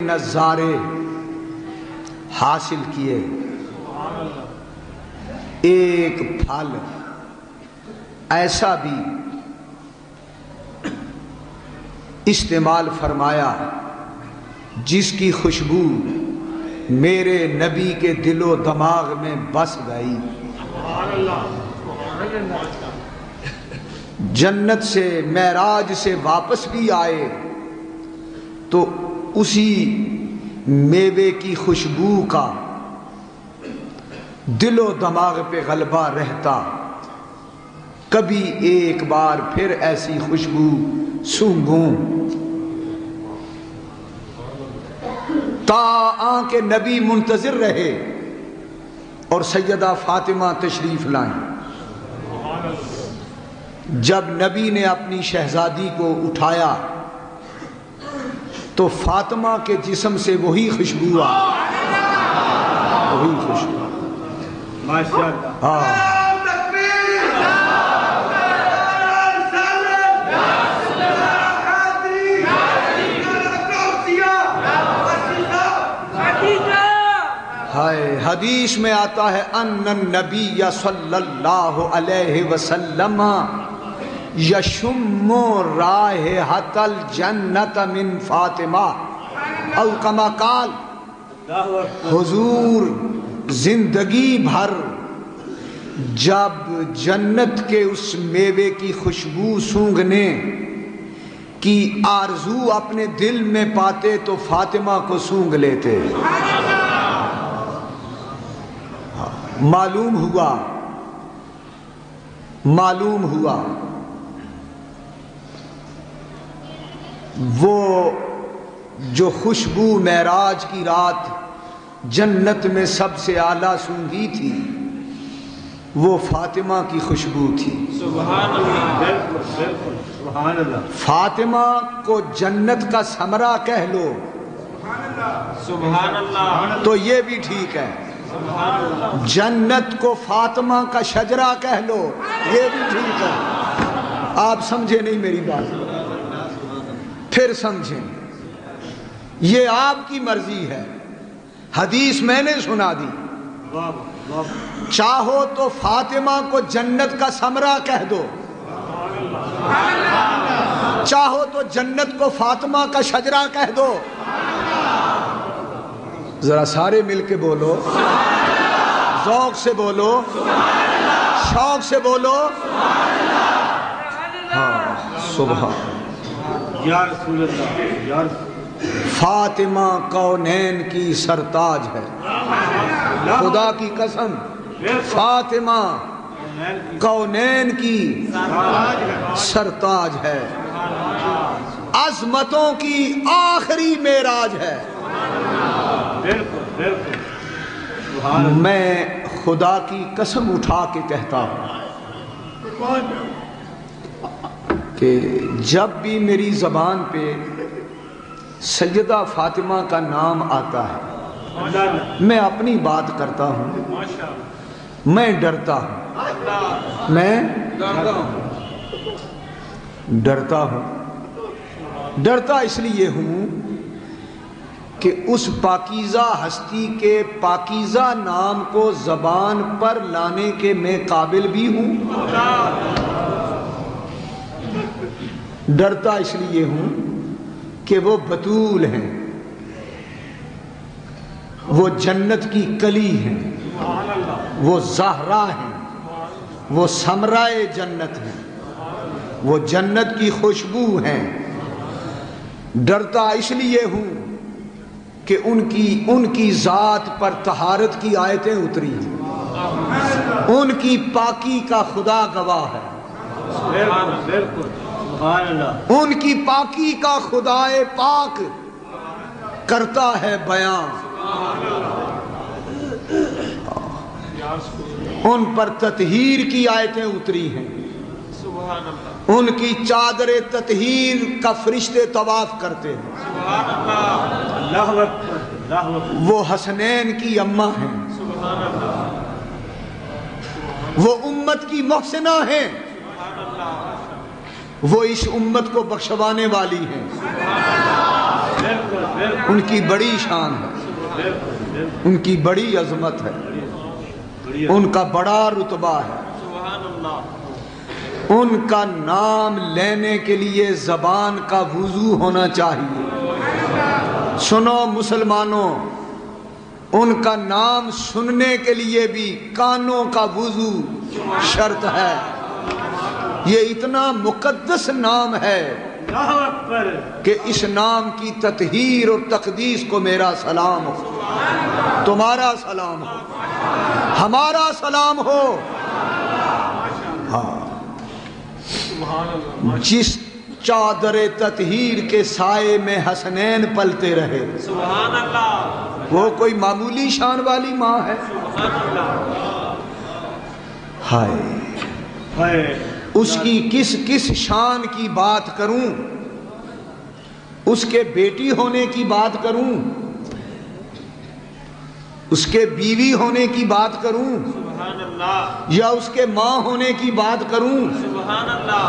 نظارے حاصل کیے، ایک پھل ایسا بھی استعمال فرمایا جس کی خوشبو میرے نبی کے دل و دماغ میں بس گئی۔ جنت سے معراج سے واپس بھی آئے تو اسی میوے کی خوشبو کا دل و دماغ پہ غلبہ رہتا، کبھی ایک بار پھر ایسی خوشبو سونگھوں تا آنکھ نبی منتظر رہے اور سیدہ فاطمہ تشریف لائیں۔ جب نبی نے اپنی شہزادی کو اٹھایا تو فاطمہ کے جسم سے وہی خوشبو وہی خوشبو حدیث میں آتا ہے ان النبی صلی اللہ علیہ وسلم یشم رائحۃ الجنت من فاطمہ او کما قال، حضور زندگی بھر جب جنت کے اس میوے کی خوشبو سونگھنے کی آرزو اپنے دل میں پاتے تو فاطمہ کو سونگھ لیتے۔ معلوم ہوا وہ جو خوشبو معراج کی رات جنت میں سب سے اعلیٰ سونگھی تھی وہ فاطمہ کی خوشبو تھی۔ سبحان اللہ۔ فاطمہ کو جنت کا ثمرہ کہہ لو سبحان اللہ تو یہ بھی ٹھیک ہے، جنت کو فاطمہ کا شجرہ کہہ لو یہ بھی ٹھیک ہے۔ آپ سمجھے نہیں میری بات، پھر سمجھیں، یہ آپ کی مرضی ہے، حدیث میں نے سنا دی۔ چاہو تو فاطمہ کو جنت کا ثمرہ کہہ دو، چاہو تو جنت کو فاطمہ کا شجرہ کہہ دو۔ ذرا سارے مل کے بولو، ذوق سے بولو، شوق سے بولو، ہاں سبحان یا رسول اللہ یا رسول۔ فاطمہ کونین کی سرتاج ہے، خدا کی قسم فاطمہ کونین کی سرتاج ہے، عظمتوں کی آخری معراج ہے۔ میں خدا کی قسم اٹھا کے کہتا ہوں کہ جب بھی میری زبان پہ سیدہ فاطمہ کا نام آتا ہے میں اپنی بات کرتا ہوں، میں ڈرتا ہوں، ڈرتا اس لیے ہوں کہ اس پاکیزہ ہستی کے پاکیزہ نام کو زبان پر لانے کے میں قابل بھی ہوں، ڈرتا اس لیے ہوں کہ وہ بتول ہیں، وہ جنت کی کلی ہیں، وہ زہرا ہیں، وہ ثمرۂ جنت ہیں، وہ جنت کی خوشبو ہیں۔ ڈرتا اس لیے ہوں کہ ان کی ذات پر طہارت کی آیتیں اتری ہیں، ان کی پاکی کا خدا گواہ ہے، ان کی پاکی کا خدائے پاک کرتا ہے بیان، ان پر تطہیر کی آیتیں اتری ہیں، ان کی چادر تطہیر کا فرشتے طواف کرتے ہیں، وہ حسنین کی اماں ہیں، وہ امت کی محسنہ ہیں، وہ اس امت کو بخشوانے والی ہیں۔ ان کی بڑی شان ہے، ان کی بڑی عظمت ہے، ان کا بڑا رتبہ ہے۔ ان کا نام لینے کے لیے زبان کا وضو ہونا چاہیے۔ سنو مسلمانوں، ان کا نام سننے کے لیے بھی کانوں کا وضو شرط ہے۔ یہ اتنا مقدس نام ہے کہ اس نام کی تطہیر اور تقدیس کو میرا سلام ہو، تمہارا سلام ہو، ہمارا سلام ہو۔ ہاں، جس چادر تطہیر کے سائے میں حسنین پلتے رہے، سبحان اللہ، وہ کوئی معمولی شان والی ماں ہے؟ ہائے، اس کی کس کس شان کی بات کروں، اس کے بیٹی ہونے کی بات کروں، اس کے بیوی ہونے کی بات کروں، سبحان اللہ، یا اس کے ماں ہونے کی بات کروں، سبحان اللہ،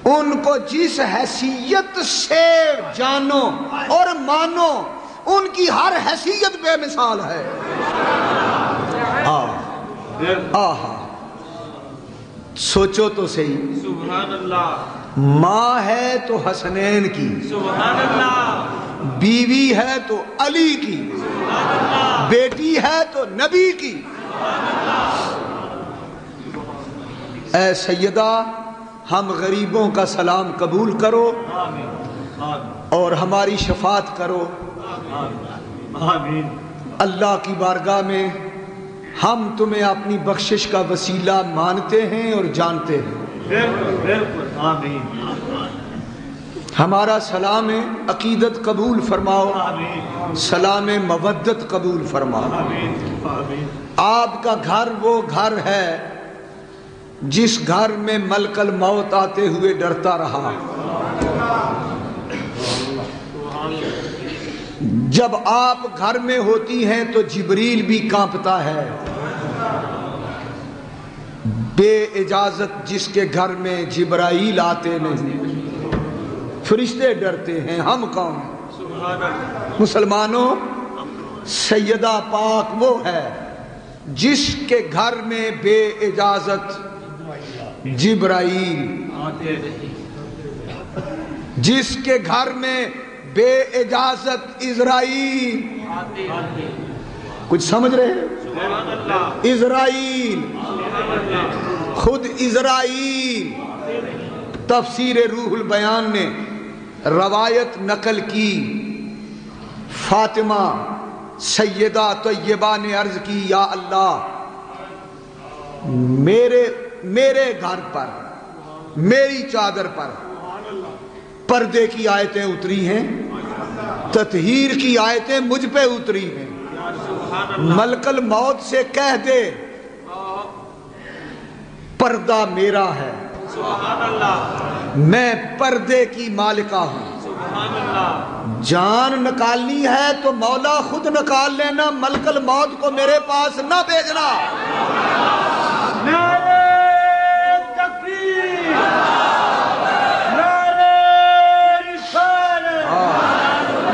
ان کو جس حیثیت سے جانو اور مانو، ان کی ہر حیثیت بے مثال ہے۔ آہا، سوچو تو صحیح، سبحان اللہ، ماں ہے تو حسنین کی، سبحان اللہ، بیوی ہے تو علی کی، بیٹی ہے تو نبی کی۔ اے سیدہ، ہم غریبوں کا سلام قبول کرو اور ہماری شفاعت کرو۔ آمین۔ اللہ کی بارگاہ میں ہم تمہیں اپنی بخشش کا وسیلہ مانتے ہیں اور جانتے ہیں۔ بالکل بالکل، آمین۔ ہمارا سلام عقیدت قبول فرماؤ، آمین، سلام مودت قبول فرماؤ۔ آمین، آمین۔ آپ کا گھر وہ گھر ہے جس گھر میں ملک الموت آتے ہوئے ڈرتا رہا۔ جب آپ گھر میں ہوتی ہیں تو جبریل بھی کانپتا ہے۔ بے اجازت جس کے گھر میں جبرائیل آتے نہیں، فرشتے ڈرتے ہیں، ہم کون ہیں؟ مسلمانوں، سیدہ پاک وہ ہے جس کے گھر میں بے اجازت جبرائیل، جس کے گھر میں بے اجازت اسرائیل، کچھ سمجھ رہے ہیں؟ اسرائیل، خود اسرائیل۔ تفسیر روح البیان نے روایت نقل کی، فاطمہ سیدہ طیبہ نے عرض کی، یا اللہ، میرے گھر پر، میری چادر پر پردے کی آیتیں اتری ہیں، تطہیر کی آیتیں مجھ پہ اتری ہیں۔ ملک الموت سے کہہ دے پردہ میرا ہے، میں پردے کی مالکہ ہوں۔ جان نکالنی ہے تو مولا خود نکال لینا، ملک الموت کو میرے پاس نہ بھیجنا۔ نعرہ تکبیر، نعرہ رسالت،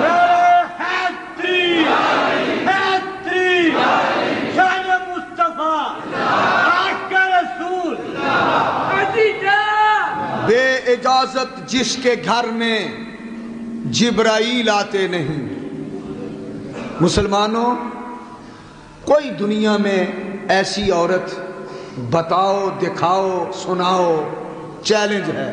نعرہ حیدری، حیدری، شان مصطفیٰ، عاشق رسول، عزیزہ۔ بے اجازت جس کے گھر میں جبرائیل آتے نہیں۔ مسلمانوں، کوئی دنیا میں ایسی عورت بتاؤ، دکھاؤ، سناؤ، چیلنج ہے،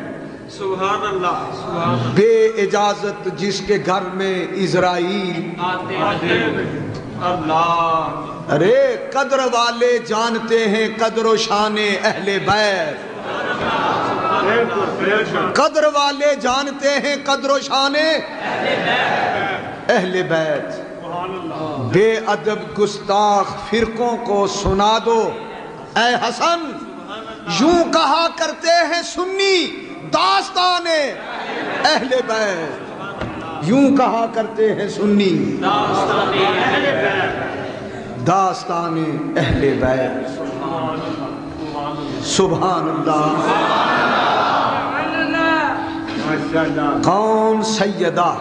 سبحان اللہ، سبحان اللہ، بے اجازت جس کے گھر میں اسرائیل اللہ۔ ارے قدر والے جانتے ہیں قدر و شان اہل بیت، قدر والے جانتے ہیں قدر و شان اہل بیت۔ بے ادب گستاخ فرقوں کو سنا دو، اے حسن، یوں کہا کرتے ہیں سنی داستان اہل بیت، یوں کہا کرتے ہیں سنی داستان اہل بیت۔ سبحان اللہ۔ کون سیدہ